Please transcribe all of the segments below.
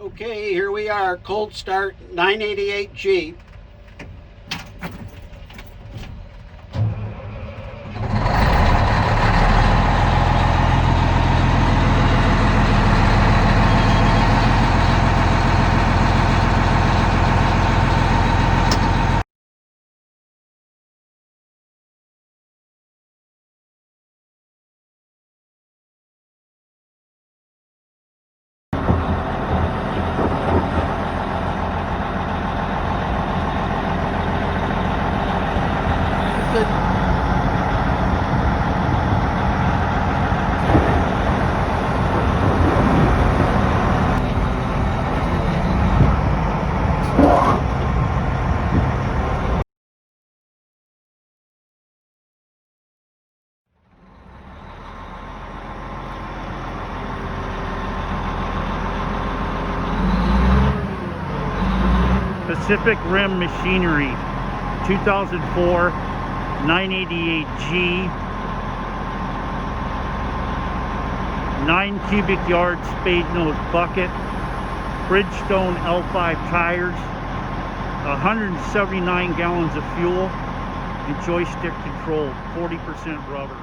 Okay, here we are, cold start 988G. Pacific Rim Machinery 2004 988G 9 cubic yard Spadenose bucket, Bridgestone L5 tires, 179 gallons of fuel, and joystick control, 40% rubber.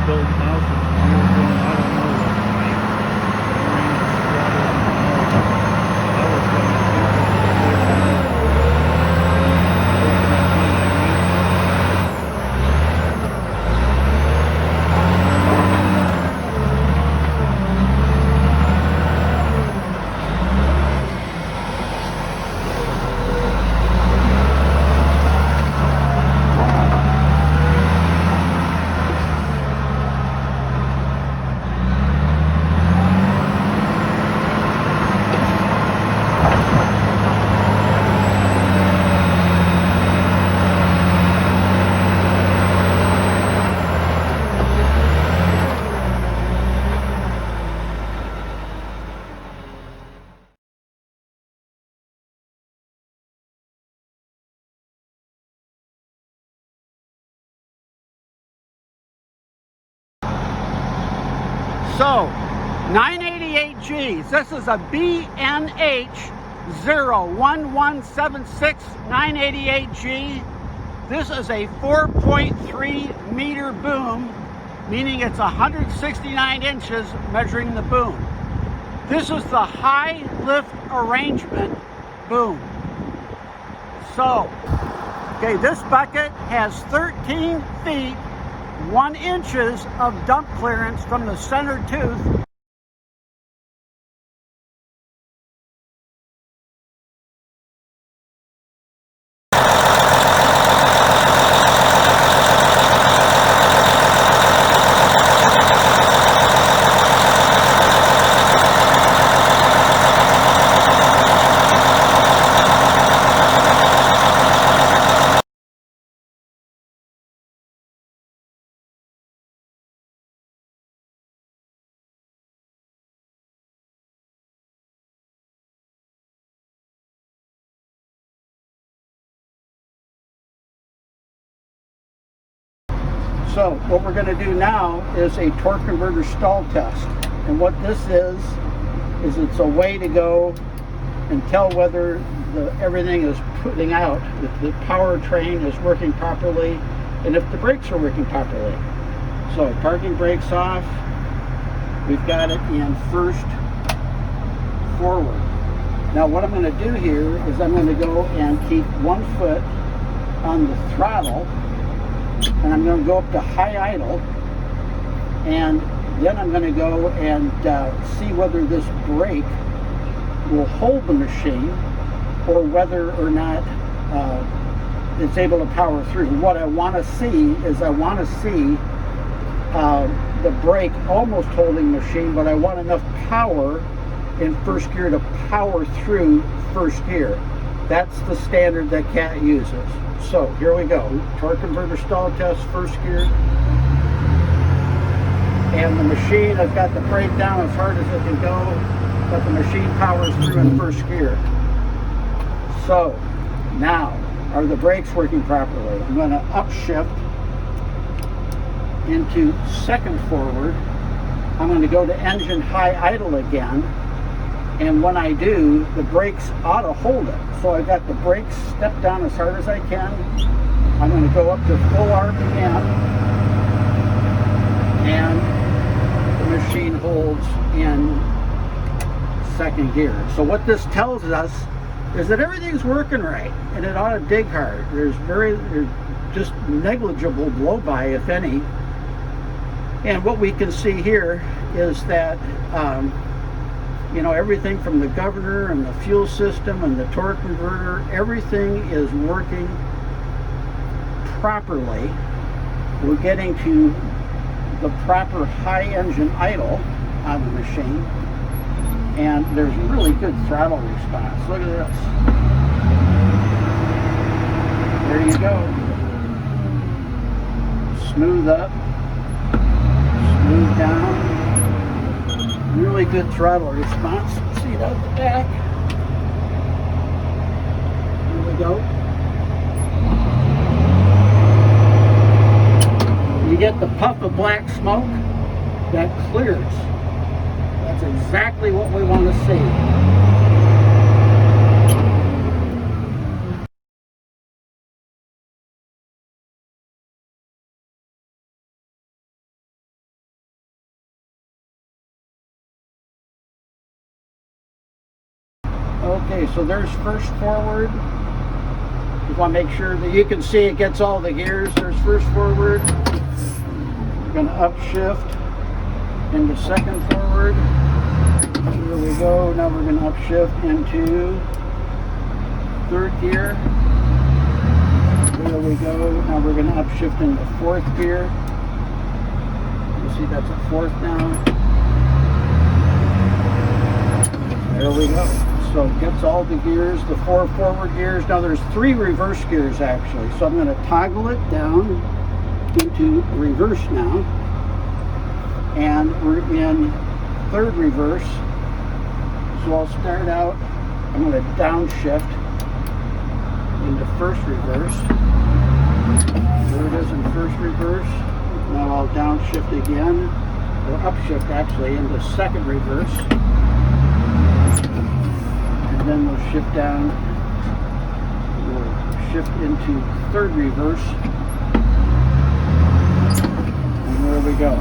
Build houses. We were doing, I don't know what, So, 988Gs, this is a BNH 01176 988G. This is a 4.3 meter boom, meaning it's 169 inches measuring the boom. This is the high lift arrangement boom. So, okay, this bucket has 13 feet 1 inches of dump clearance from the center tooth So what we're going to do now is a torque converter stall test. And what this is it's a way to go and tell whether everything is putting out, if the powertrain is working properly, and if the brakes are working properly. So parking brakes off. We've got it in first forward. Now what I'm going to do here is I'm going to go and keep 1 foot on the throttle, and I'm going to go up to high idle, and then I'm going to go and see whether this brake will hold the machine or whether or not it's able to power through. What I want to see is the brake almost holding the machine, but I want enough power in first gear to power through first gear. That's the standard that CAT uses. So here we go. Torque converter stall test, first gear. And the machine, I've got the brake down as hard as it can go, but the machine powers through in first gear. So now, are the brakes working properly? I'm going to upshift into second forward. I'm going to go to engine high idle again, and when I do, the brakes ought to hold it. So I've got the brakes stepped down as hard as I can. I'm going to go up to full RPM, and the machine holds in second gear. So what this tells us is that everything's working right, and it ought to dig hard. There's just negligible blow-by, if any. And what we can see here is that you know, everything from the governor and the fuel system and the torque converter, everything is working properly. We're getting to the proper high engine idle on the machine, and there's really good throttle response. Look at this. There you go. Smooth up, smooth down. Really good throttle response. See it out the back. Here we go. You get the puff of black smoke that clears. That's exactly what we want to see. Okay, so there's first forward. You want to make sure that you can see it gets all the gears. There's first forward. We're going to upshift into second forward. Here we go. Now we're going to upshift into third gear. There we go. Now we're going to upshift into fourth gear. You see that's at fourth now. There we go. So it gets all the gears, the 4 forward gears. Now there's 3 reverse gears actually. So I'm going to toggle it down into reverse now. And we're in third reverse. So I'll start out, I'm going to downshift into first reverse. There it is in first reverse. Now I'll downshift again, or upshift actually, into second reverse. And then we'll shift down, we'll shift into third reverse, and there we go.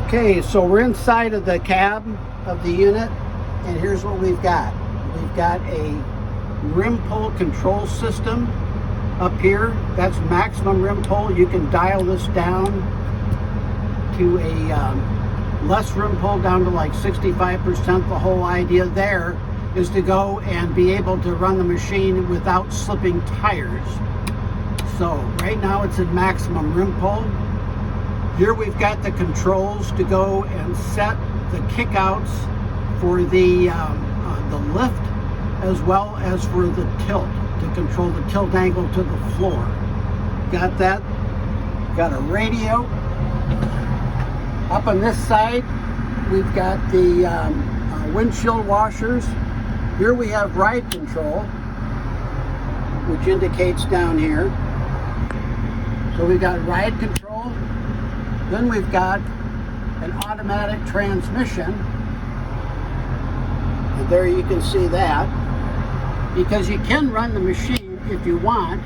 Okay, so we're inside of the cab of the unit, and here's what we've got. We've got a rim pull control system up here. That's maximum rim pull. You can dial this down to a less rim pull, down to like 65%. The whole idea there is to go and be able to run the machine without slipping tires. So right now it's at maximum rim pull. Here we've got the controls to go and set the kickouts for the lift, as well as for the tilt, to control the tilt angle to the floor. Got that? Got a radio. Up on this side, we've got the windshield washers. Here we have ride control, which indicates down here. So we've got ride control. Then we've got an automatic transmission. And there you can see that. Because you can run the machine, if you want,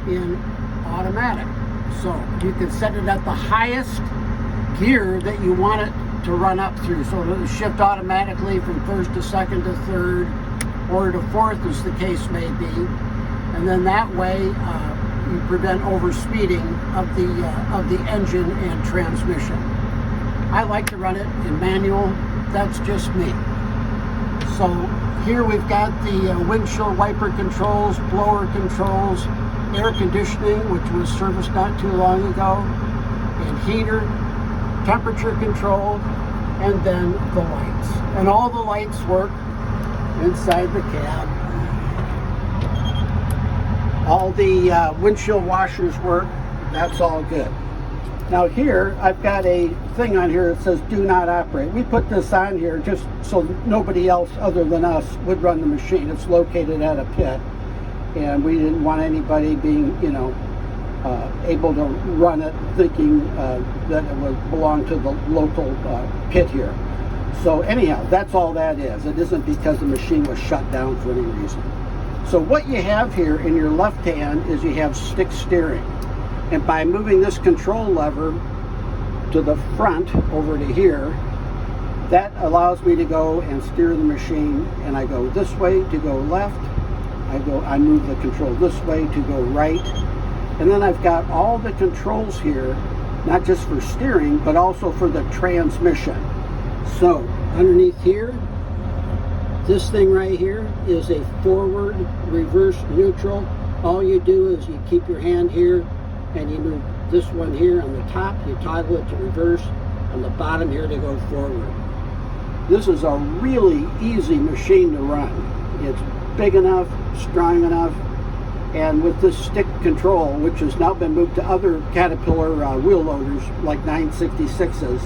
in automatic. So you can set it at the highest gear that you want it to run up through. So it'll shift automatically from first to second to third, or to fourth, as the case may be. And then that way, you prevent overspeeding of the engine and transmission. I like to run it in manual. That's just me. So here we've got the windshield wiper controls, blower controls, air conditioning, which was serviced not too long ago, and heater, temperature control, and then the lights. And all the lights work inside the cab. All the windshield washers work. That's all good. Now here, I've got a thing on here that says do not operate. We put this on here just so nobody else other than us would run the machine. It's located at a pit, and we didn't want anybody being, able to run it thinking that it would belong to the local pit here. So anyhow, that's all that is. It isn't because the machine was shut down for any reason. So what you have here in your left hand is you have stick steering. And by moving this control lever to the front over to here, that allows me to go and steer the machine. And I go this way to go left. I move the control this way to go right. And then I've got all the controls here, not just for steering, but also for the transmission. So underneath here, this thing right here is a forward, reverse, neutral. All you do is you keep your hand here and you move this one here on the top, you toggle it to reverse, on the bottom here to go forward. This is a really easy machine to run. It's big enough, strong enough, and with this stick control, which has now been moved to other Caterpillar wheel loaders like 966s,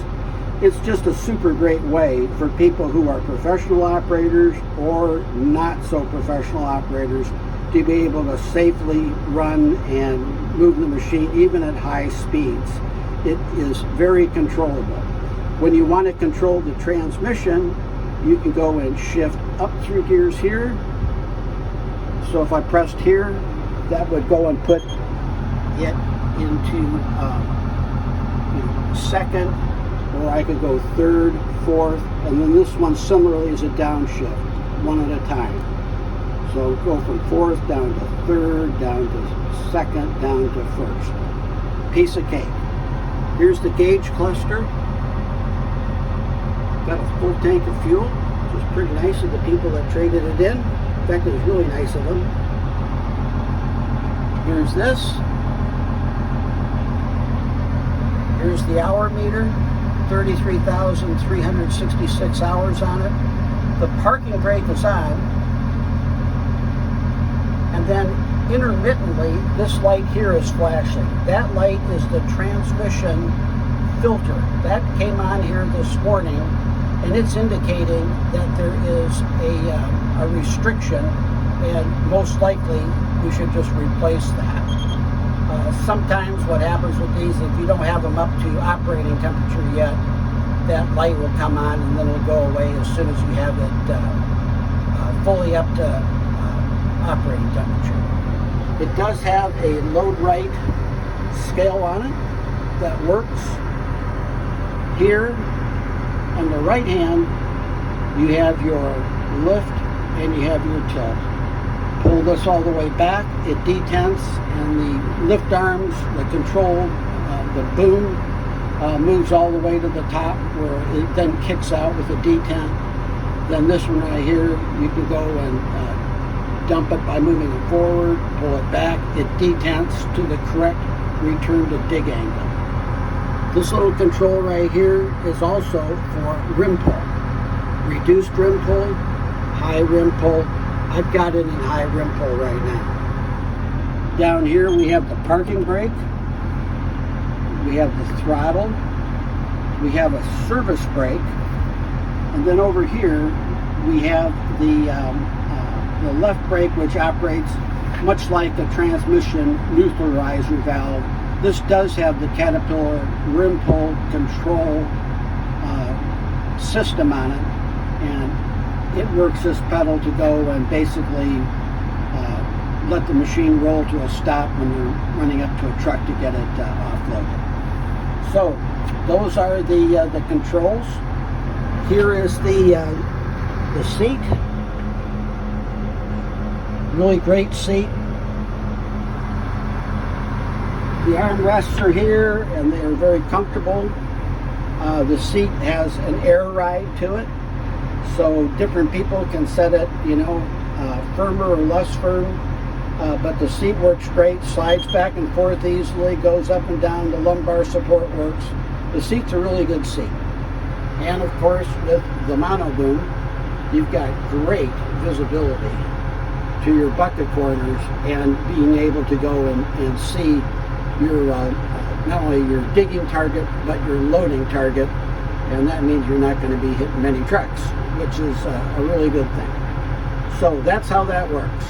it's just a super great way for people who are professional operators or not so professional operators to be able to safely run and move the machine even at high speeds. It is very controllable. When you want to control the transmission, you can go and shift up through gears here. So if I pressed here, that would go and put it into second, or I could go third, fourth, and then this one similarly is a downshift, one at a time. So go from fourth down to third, down to second, down to first. Piece of cake. Here's the gauge cluster. Got a full tank of fuel, which is pretty nice of the people that traded it in. In fact, it was really nice of them. Here's this. Here's the hour meter. 33,366 hours on it. The parking brake is on. And then intermittently, this light here is flashing. That light is the transmission filter. That came on here this morning, and it's indicating that there is a restriction, and most likely we should just replace that. Sometimes what happens with these, if you don't have them up to operating temperature yet, that light will come on and then it'll go away as soon as you have it fully up to operating temperature. It does have a load right scale on it that works. Here on the right hand, you have your lift and you have your tilt. Pull this all the way back, it detents, and the lift arms, the control, the boom moves all the way to the top where it then kicks out with a detent. Then this one right here, you can go and dump it by moving it forward, pull it back, it detents to the correct return to dig angle. This little control right here is also for rim pull. Reduced rim pull, high rim pull. I've got it in high rim pull right now. Down here we have the parking brake. We have the throttle. We have a service brake. And then over here we have the left brake, which operates much like a transmission neutralizer valve. This does have the Caterpillar rim pull control system on it, and it works this pedal to go and basically let the machine roll to a stop when you're running up to a truck to get it offloaded. So those are the controls. Here is the seat. Really great seat. The armrests are here and they are very comfortable. The seat has an air ride to it, so different people can set it, firmer or less firm. But the seat works great, slides back and forth easily, goes up and down, the lumbar support works. The seat's a really good seat. And of course, with the mono boom, you've got great visibility to your bucket corners and being able to go and see your not only your digging target, but your loading target. And that means you're not going to be hitting many trucks, which is a really good thing. So that's how that works.